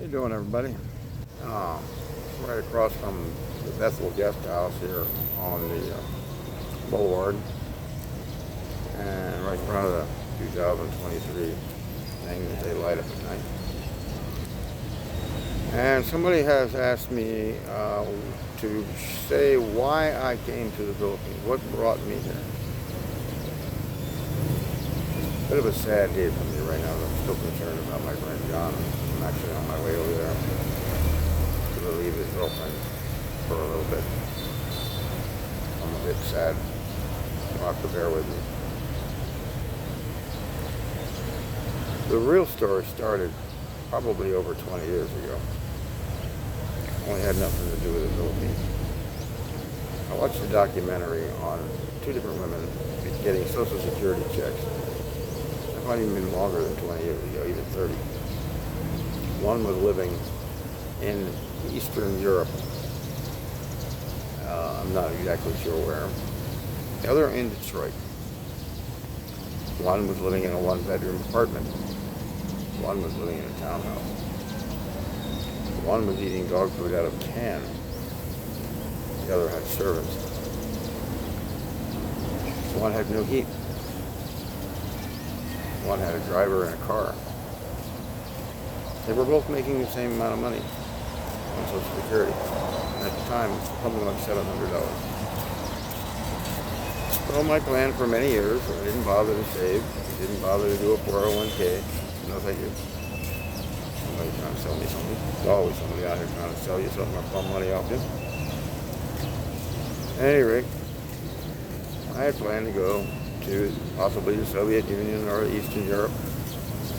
you doing, everybody? Right across from the Bethel Guest House here on the boulevard, and right in front of the 2023 thing that they light up at night. And somebody has asked me to say why I came to the Philippines, what brought me here. Bit of a sad day for me right now. I'm still concerned about my friend John. I'm actually on my way over there to relieve his girlfriend for a little bit. I'm a bit sad. You'll have to bear with me. The real story started probably over 20 years ago. Only had nothing to do with the Philippines. I watched a documentary on two different women getting Social Security checks. It might even been longer than 20 years ago, even 30. One was living in Eastern Europe. I'm not exactly sure where. The other in Detroit. One was living in a one-bedroom apartment. One was living in a townhouse. One was eating dog food out of a can. The other had servants. One had no heat. One had a driver and a car. They were both making the same amount of money on Social Security. And at the time, something like $700. So my plan for many years, I didn't bother to save. I didn't bother to do a 401k. No, thank you. Somebody trying to sell me something. There's always somebody out here trying to sell you something or bum money off you. At any rate, I had planned to go to possibly the Soviet Union or Eastern Europe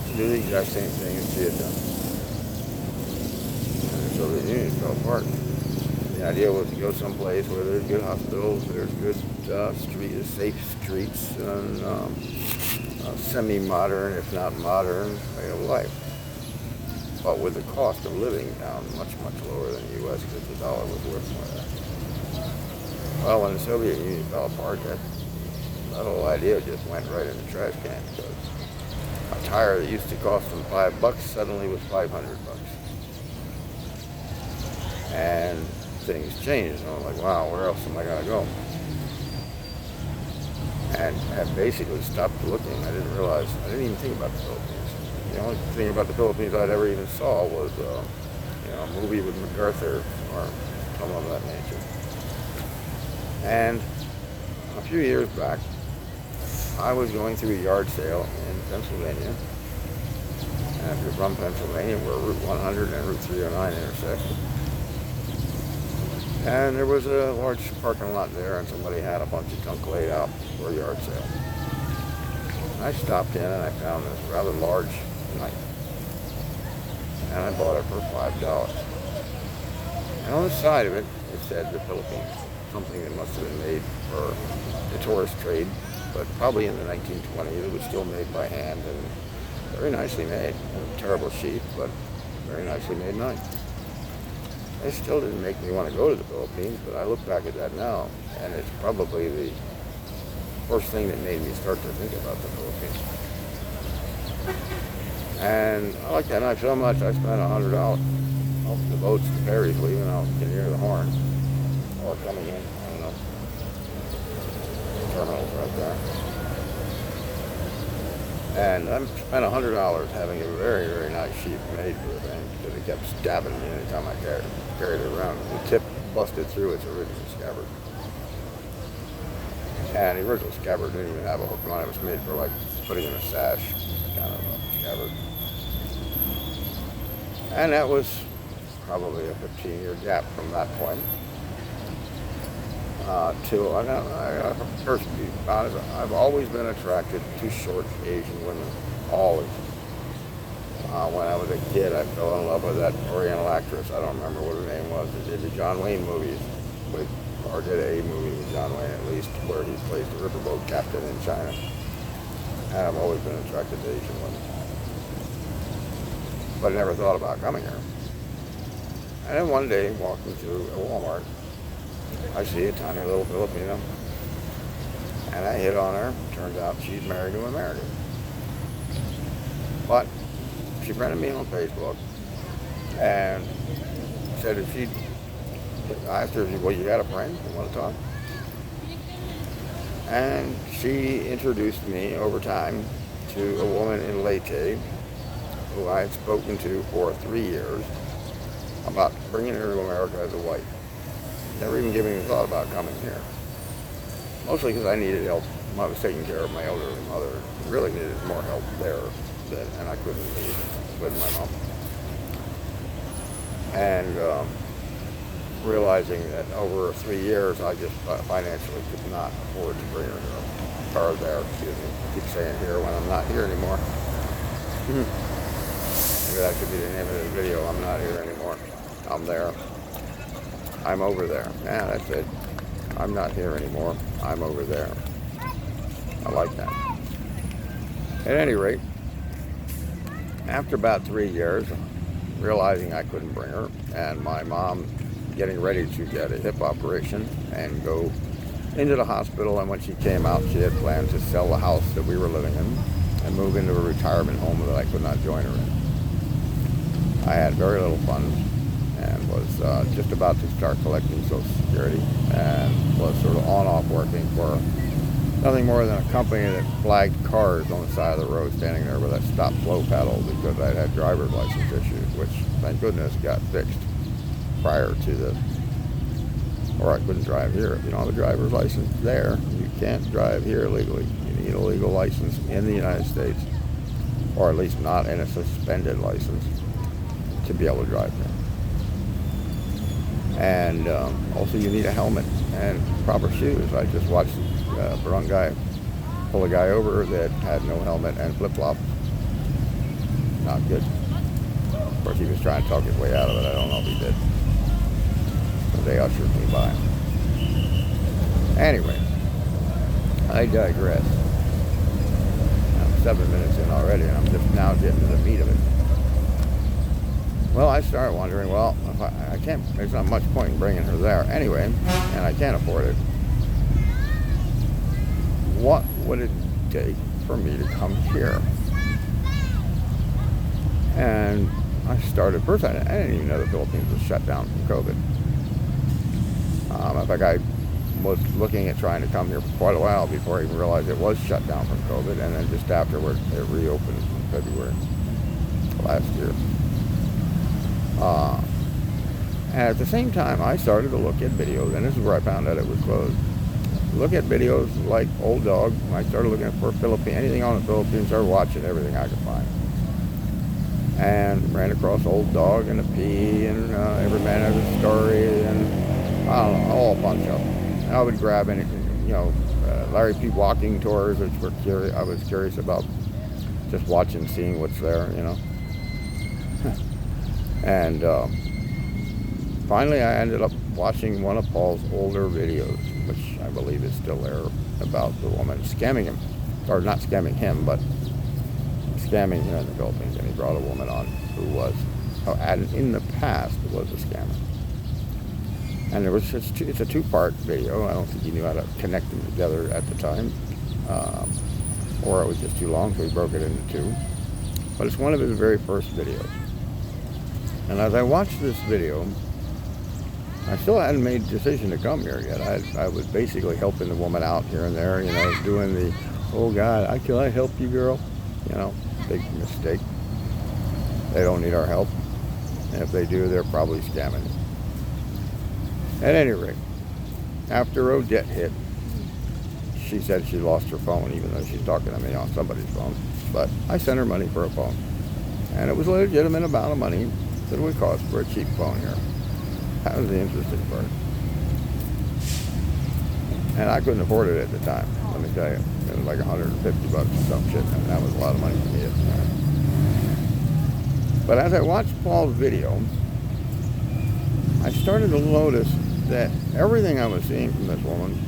to do the exact same thing as she had done. And the Soviet Union fell apart. The idea was to go someplace where there's good hospitals, there's good safe streets, and semi-modern, if not modern, way of life. But with the cost of living down much, much lower than the U.S. because the dollar was worth more than that. Well, when the Soviet Union fell apart, that whole idea just went right in the trash can because a tire that used to cost them $5 suddenly was $500. And things changed. And I was like, wow, where else am I going to go? And I basically stopped looking. I didn't even think about the Philippines. The only thing about the Philippines I'd ever even saw was a movie with MacArthur or something of that nature. And a few years back, I was going through a yard sale in Pennsylvania. And if you're from Pennsylvania, where Route 100 and Route 309 intersect. And there was a large parking lot there, and somebody had a bunch of junk laid out for a yard sale. I stopped in and I found this rather large knife. And I bought it for $5. And on the side of it, it said the Philippines. Something that must have been made for the tourist trade, but probably in the 1920s. It was still made by hand and very nicely made. A terrible sheath, but very nicely made knife. It still didn't make me want to go to the Philippines, but I look back at that now, and it's probably the first thing that made me start to think about the Philippines. And I like that knife so much, I spent $100 off the boats, the ferries leaving out, you can hear the horn, or coming in, I don't know. The terminal's right there. And I spent $100 having a very, very nice sheath made for the thing because it kept stabbing me anytime I carried it around. The tip busted through its original scabbard. And the original scabbard didn't even have a hook on it. It was made for like putting in a sash kind of scabbard. And that was probably a 15-year gap from that point. I've always been attracted to short Asian women, always. When I was a kid, I fell in love with that Oriental actress. I don't remember what her name was. She did the John Wayne movies, or did a movie with John Wayne at least, where he plays the riverboat captain in China. And I've always been attracted to Asian women. But I never thought about coming here. And then one day, walking through a Walmart, I see a tiny little Filipino, and I hit on her. Turns out she's married to an American. But she friended me on Facebook, And said if she, I asked her, well, you got a friend? You want to talk? And she introduced me over time to a woman in Leyte who I had spoken to for 3 years about bringing her to America as a wife. Never even giving a thought about coming here. Mostly because I needed help. I was taking care of my elderly mother. Really needed more help there, and I couldn't leave with my mom. And realizing that over 3 years, I just financially could not afford to bring her here. Or there, excuse me. I keep saying here when I'm not here anymore. Maybe that should be the name of the video. I'm not here anymore. I'm there. I'm over there. Yeah, that's it. I'm not here anymore. I'm over there. I like that. At any rate, after about 3 years, realizing I couldn't bring her, and my mom getting ready to get a hip operation and go into the hospital, and when she came out, she had planned to sell the house that we were living in and move into a retirement home that I could not join her in. I had very little funds and was just about to start collecting Social Security and was sort of on-off working for nothing more than a company that flagged cars on the side of the road, standing there with that stop-flow paddle because I'd had driver's license issues, which, thank goodness, got fixed prior to the, or I couldn't drive here. If you don't have a driver's license there, you can't drive here legally. You need a legal license in the United States, or at least not in a suspended license, to be able to drive here. And also you need a helmet and proper shoes. I just watched a drunk guy pull a guy over that had no helmet and flip-flops. Not good. Of course, he was trying to talk his way out of it. I don't know if he did. But they ushered me by. Anyway, I digress. I'm 7 minutes in already, and I'm just now getting to the meat of it. Well, I started wondering, well, if I can't, there's not much point in bringing her there anyway, and I can't afford it. What would it take for me to come here? And I started, first I didn't even know the Philippines was shut down from COVID. In fact, I was looking at trying to come here for quite a while before I even realized it was shut down from COVID, and then just afterward it reopened in February last year. And at the same time, I started to look at videos, and this is where I found out it was closed. Look at videos like Old Dog. I started looking for anything on the Philippines, started watching everything I could find. And ran across Old Dog and a P and Every Man Has a Story, and I don't know, all a bunch of them. And I would grab anything, Larry P. walking tours, which were curious. I was curious about just watching, seeing what's there, And finally, I ended up watching one of Paul's older videos, which I believe is still there, about the woman scamming him. Or not scamming him, but scamming here in the Philippines. And he brought a woman on who was, in the past, was a scammer. And it's a two-part video. I don't think he knew how to connect them together at the time. Or it was just too long, so he broke it into two. But it's one of his very first videos. And as I watched this video, I still hadn't made a decision to come here yet. I was basically helping the woman out here and there, doing the, oh God, can I help you, girl? Big mistake. They don't need our help. And if they do, they're probably scamming. At any rate, after Odette hit, she said she lost her phone, even though she's talking to me on somebody's phone. But I sent her money for a phone. And it was a legitimate amount of money that it would cost for a cheap phone here. That was the interesting part. And I couldn't afford it at the time, let me tell you. It was like $150 or some shit, and that was a lot of money for me at the time. But as I watched Paul's video, I started to notice that everything I was seeing from this woman,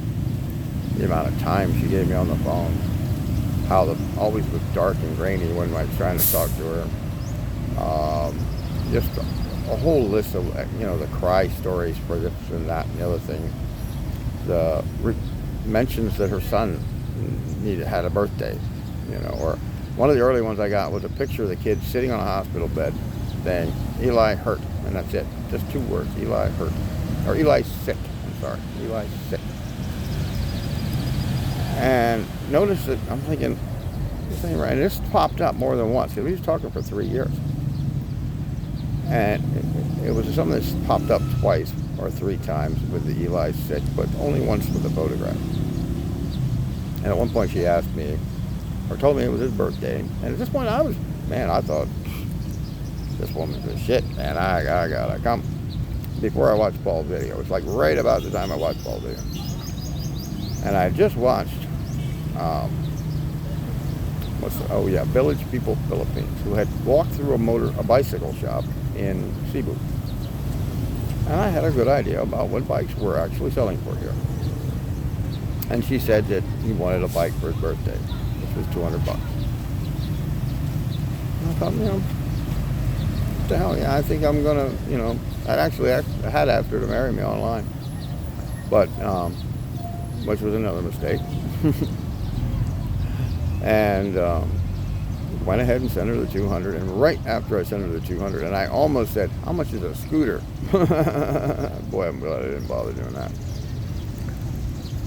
the amount of time she gave me on the phone, how always was dark and rainy when I was trying to talk to her, just a whole list of, the cry stories for this and that and the other thing. The mentions that her son had a birthday, or one of the early ones I got was a picture of the kid sitting on a hospital bed saying, Eli hurt, and that's it. Just 2 words, Eli hurt. Or Eli's sick, I'm sorry, Eli's sick. And notice that I'm thinking, this ain't right. And this popped up more than once. He was talking for 3 years. And it was something that's popped up twice or 3 times with the Eli sick, but only once with the photograph. And at one point she asked me, or told me it was his birthday. And at this point I thought, this woman's a shit, man. I gotta come. Before I watched Paul's video. It's like right about the time I watched Paul's video. And I just watched, Village People Philippines, who had walked through a bicycle shop in Cebu. And I had a good idea about what bikes were actually selling for here. And she said that he wanted a bike for his birthday, which was $200. And I thought, what the hell, yeah, I think I'm gonna, I had asked her to marry me online, but, which was another mistake. And went ahead and sent her the $200, and right after I sent her the $200, and I almost said, how much is a scooter? Boy, I'm glad I didn't bother doing that.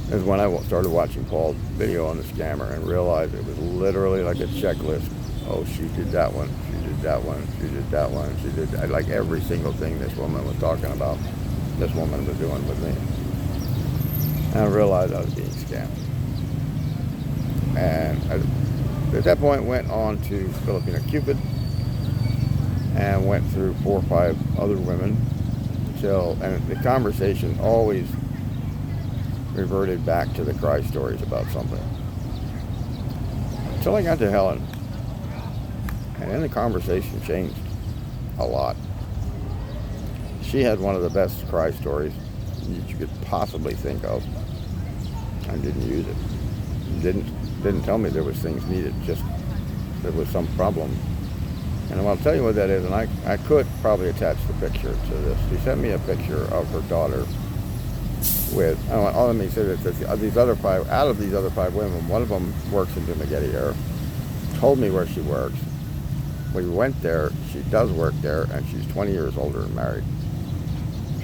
Is when I started watching Paul's video on the scammer and realized it was literally like a checklist. Oh, she did that one, she did that one, she did that one, she did that. Like every single thing this woman was talking about, this woman was doing with me. And I realized I was being scammed. And at that point went on to Filipino Cupid and went through 4 or 5 other women and the conversation always reverted back to the cry stories about something. Until I got to Helen. And then the conversation changed a lot. She had one of the best cry stories you could possibly think of. I didn't use it. Didn't tell me there was things needed, just there was some problem. And I'll tell you what that is, and I could probably attach the picture to this. She sent me a picture of her daughter with, let me say that out of these other 5 women, one of them works in Dumaguete Air, told me where she works. We went there, she does work there, and she's 20 years older and married.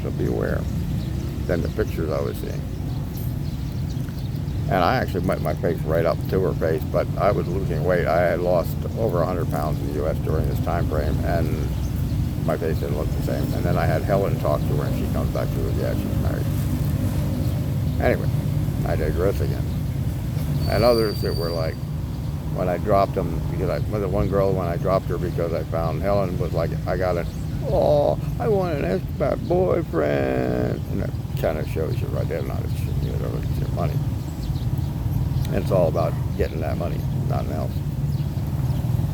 So be aware. Than the pictures I was seeing. And I actually met my face right up to her face, but I was losing weight. I had lost over 100 pounds in the U.S. during this time frame, and my face didn't look the same. And then I had Helen talk to her, and she comes back to her, yeah, she's married. Anyway, I digress again. And others that were like, when I dropped them, because the one girl, when I dropped her because I found Helen, was like, I want an expat boyfriend. And that kind of shows you right there, not it's your money. And it's all about getting that money, nothing else.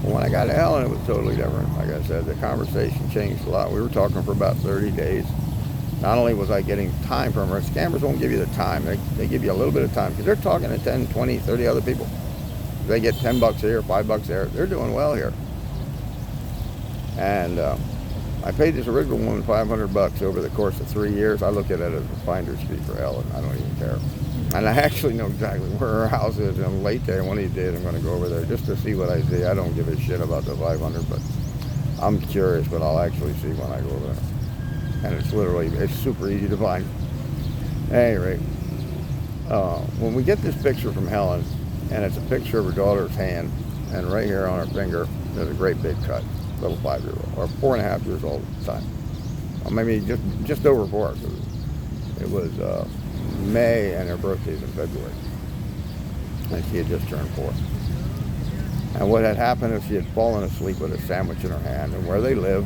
But when I got to Helen, it was totally different. Like I said, the conversation changed a lot. We were talking for about 30 days. Not only was I getting time from her, scammers won't give you the time. They give you a little bit of time because they're talking to 10, 20, 30 other people. They get $10 here, $5 there. They're doing well here. And I paid this original woman $500 over the course of 3 years. I look at it as a finder's fee for Ellen. I don't even care. And I actually know exactly where her house is. And I'm late there. One of these days I'm going to go over there just to see what I see. I don't give a shit about the 500, but I'm curious what I'll actually see when I go over there. And it's super easy to find. At any rate, when we get this picture from Helen, and it's a picture of her daughter's hand, and right here on her finger, there's a great big cut. Little 5-year-old, or 4.5 years old at the time. Or maybe just over 4. So it was May, and her birthday's in February. And she had just turned 4. And what had happened is she had fallen asleep with a sandwich in her hand, and where they live,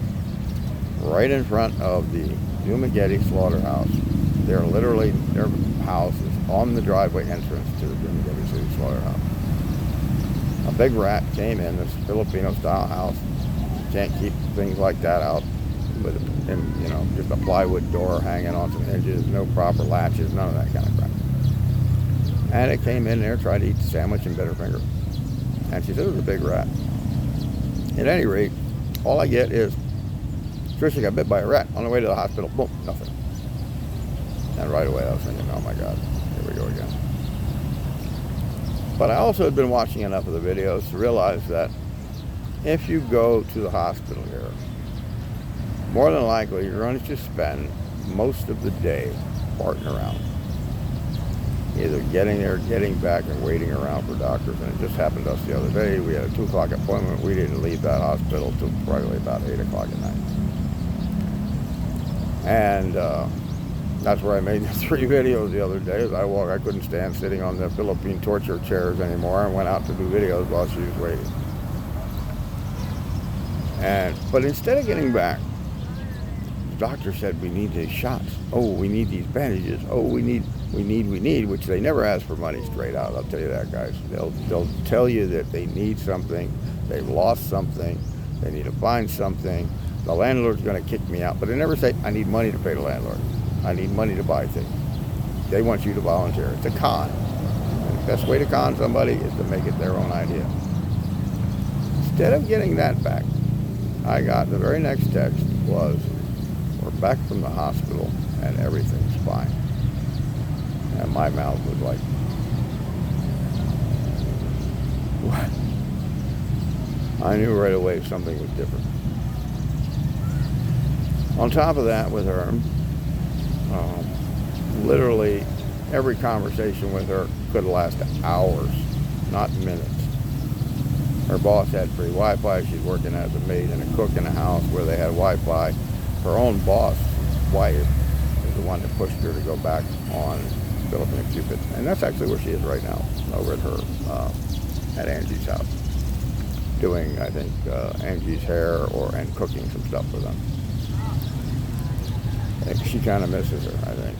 right in front of the Dumaguete slaughterhouse, their house is on the driveway entrance to the Dumaguete City slaughterhouse. A big rat came in, this Filipino-style house. Can't keep things like that out with, just a plywood door hanging on some hinges, no proper latches, none of that kind of crap. And it came in there, tried to eat the sandwich, and bit her finger. And she said it was a big rat. At any rate, all I get is, Tricia got bit by a rat on the way to the hospital. Boom, nothing. And right away I was thinking, oh my God, here we go again. But I also had been watching enough of the videos to realize that if you go to the hospital here more than likely you're going to just spend most of the day farting around. Either getting there, getting back, or waiting around for doctors. And it just happened to us the other day. We had a 2 o'clock appointment. We didn't leave that hospital till probably about 8 o'clock at night. And that's where I made the 3 videos the other day. As I couldn't stand sitting on the Philippine torture chairs anymore, and went out to do videos while she was waiting. But instead of getting back, the doctor said we need these shots. Oh, we need these bandages. Oh, we need, which they never ask for money straight out. I'll tell you that, guys. They'll tell you that they need something, they've lost something, they need to find something. The landlord's going to kick me out, but they never say I need money to pay the landlord. I need money to buy things. They want you to volunteer. It's a con. And the best way to con somebody is to make it their own idea. Instead of getting that back, I got the very next text was, we're back from the hospital and everything's fine. And my mouth was like, what? I knew right away something was different. On top of that, with her, literally every conversation with her could last hours, not minutes. Her boss had free Wi-Fi. She's working as a maid and a cook in a house where they had Wi-Fi. Her own boss, wife, is the one that pushed her to go back on Philippine Cupid. And that's actually where she is right now, over at her, at Angie's house. Doing, I think, Angie's hair and cooking some stuff for them. She kind of misses her, I think.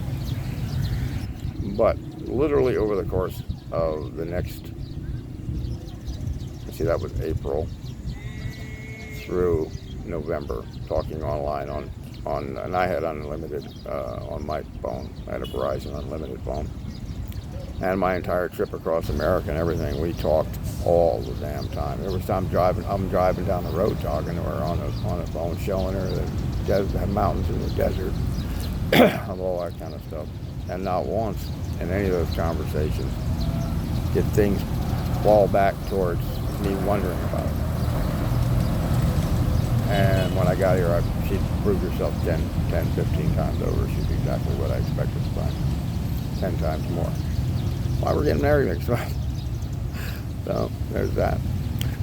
But literally over the course of the next, see, that was April through November, talking online on and I had unlimited on my phone. I had a Verizon unlimited phone. And my entire trip across America and everything, we talked all the damn time. There was time I'm driving down the road talking to her on the phone, showing her the mountains in the desert, of all that kind of stuff. And not once in any of those conversations did things fall back towards me wondering about it. And when I got here, she proved herself 10, 15 times over. She's exactly what I expected to find. 10 times more. Why we're getting married next month. So there's that.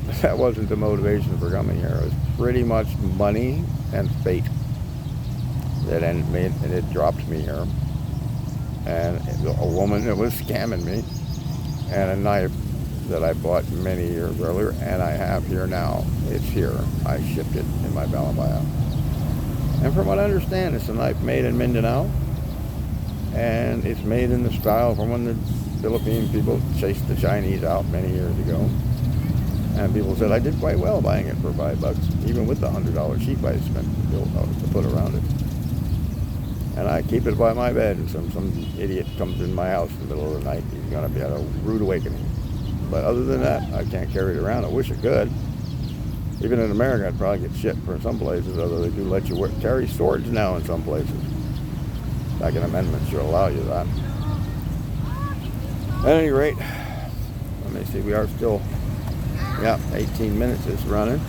But that wasn't the motivation for coming here. It was pretty much money and fate that it dropped me here. And a woman that was scamming me, and a knife that I bought many years earlier, and I have here now. It's here. I shipped it in my Balabaya. And from what I understand, it's a knife made in Mindanao, and it's made in the style from when the Philippine people chased the Chinese out many years ago. And people said I did quite well buying it for $5, even with the $100 sheep I spent to put around it. And I keep it by my bed, and some idiot comes in my house in the middle of the night, he's going to be at a rude awakening. But other than that, I can't carry it around. I wish I could. Even in America, I'd probably get shit for some places, although they do let you carry swords now in some places. Like an amendment should allow you that. At any rate, let me see, we are still, 18 minutes is running.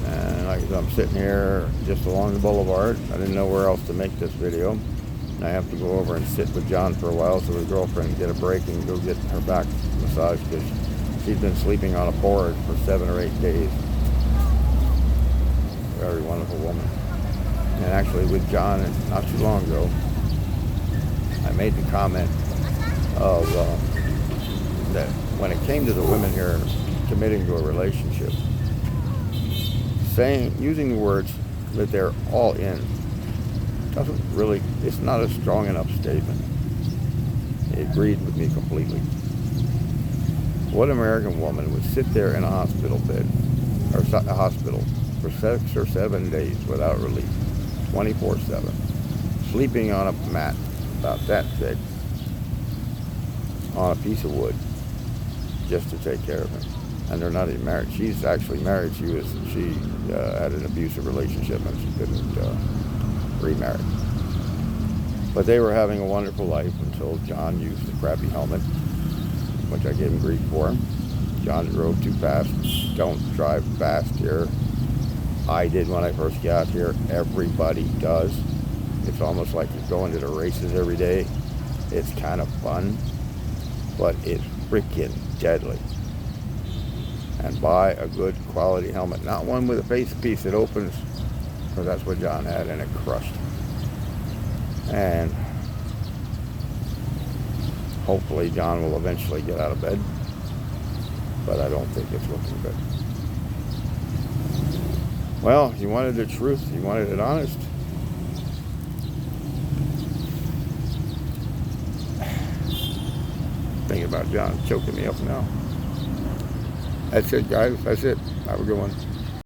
And like I said, I'm sitting here just along the boulevard. I didn't know where else to make this video. And I have to go over and sit with John for a while so his girlfriend can get a break and go get her back massage because she's been sleeping on a board for 7 or 8 days. Very wonderful woman. And actually with John, not too long ago, I made the comment of that when it came to the women here committing to a relationship, using the words that they're all in doesn't really, it's not a strong enough statement. He agreed with me completely. What American woman would sit there in a hospital bed, or a hospital, for 6 or 7 days without relief, 24/7, sleeping on a mat about that thick, on a piece of wood, just to take care of him? And they're not even married. She's actually married. She had an abusive relationship and she couldn't remarry. But they were having a wonderful life until John used the crappy helmet, which I gave him grief for. John drove too fast. Don't drive fast here. I did when I first got here. Everybody does. It's almost like you're going to the races every day. It's kind of fun, but it's freaking deadly. And buy a good quality helmet, not one with a face piece that opens, because that's what John had and it crushed. And hopefully John will eventually get out of bed, but I don't think it's looking good. Well, you wanted the truth, you wanted it honest. Thinking about John choking me up now. That's it, guys. That's it. Have a good one.